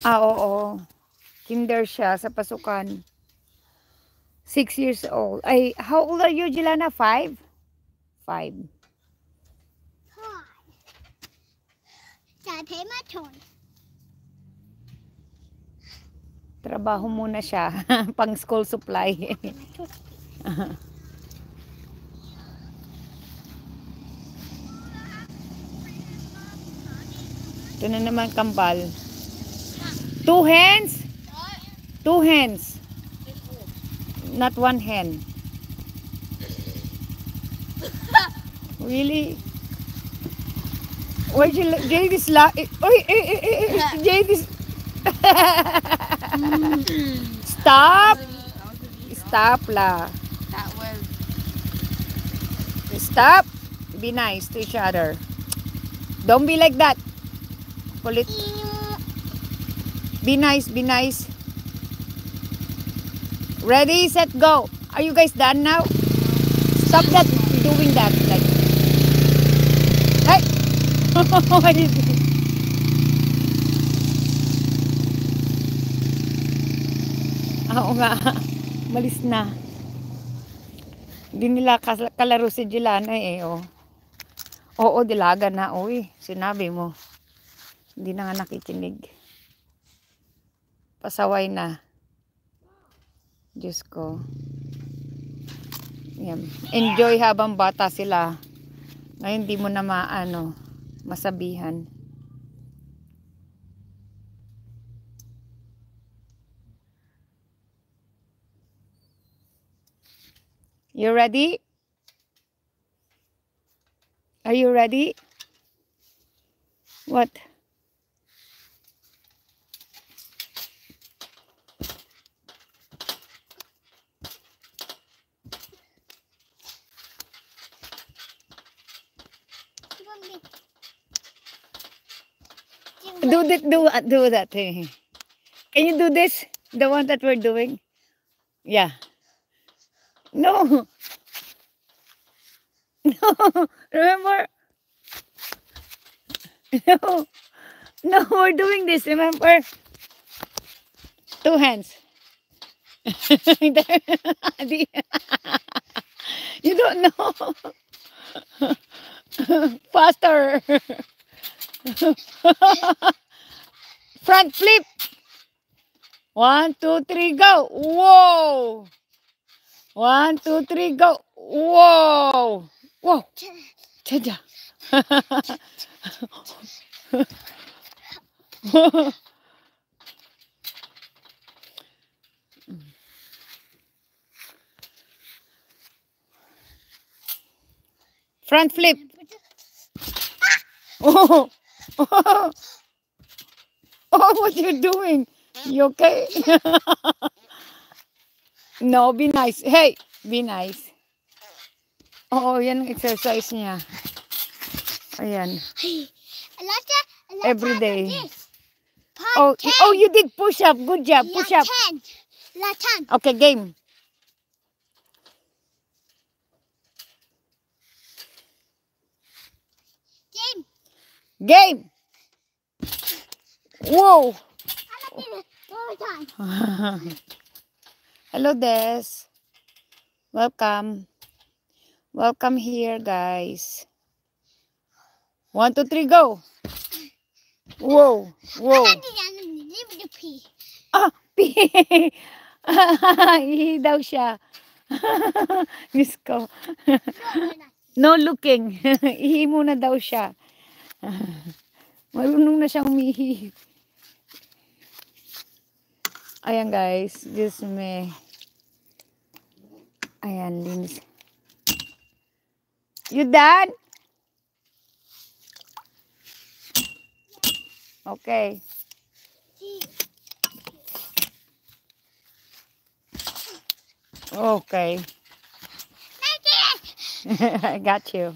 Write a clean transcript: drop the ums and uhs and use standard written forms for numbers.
Oo. Kinder siya sa pasukan. 6 years old. Ay, how old are you, Jelana? 5? 5. Trabaho muna siya. Pang school supply. Ito na naman kambal. 2 hands? 2 hands. Not 1 hand. Really? Why Jade is Jade is Stop! Stop la. That was. Stop! Be nice to each other. Don't be like that. Kulit. Be nice, be nice. Ready, set, go. Are you guys done now? Stop that, doing that. Like, hey! What is it? Oo nga. Malis na. Hindi nila kalaro si Jelana eh. Oh. Oo, dilaga na. Uy, sinabi mo. Hindi na nga nakikinig. Pasaway na. Diyos ko. Yan. Enjoy habang bata sila. Ngayon di mo na masabihan. You ready? Are you ready? What? Do that. Can you do this? The one that we're doing? Yeah. No. No. Remember? No. No, we're doing this. Remember? 2 hands. You don't know. Faster. Front flip. 1, 2, 3, go. Whoa. 1, 2, 3, go. Whoa. Whoa. Chaja. Front flip. Oh. Oh. Oh, what you doing? You okay? No, be nice. Hey, be nice. Oo, yan ang exercise niya. Ayan. Every day. Oh, you did push up. Good job. Push up. Okay, game. Game. Whoa. Hello, Des. Welcome. Welcome here, guys. 1, 2, 3, go. Whoa. Whoa. Ah, pee. Ihi daw siya. Diyos ko. No looking. Ihi muna daw siya. Marunong na siyang umihi. Ayan guys. Diyos me. Ayan, linis. You done? Okay. Okay. I got you.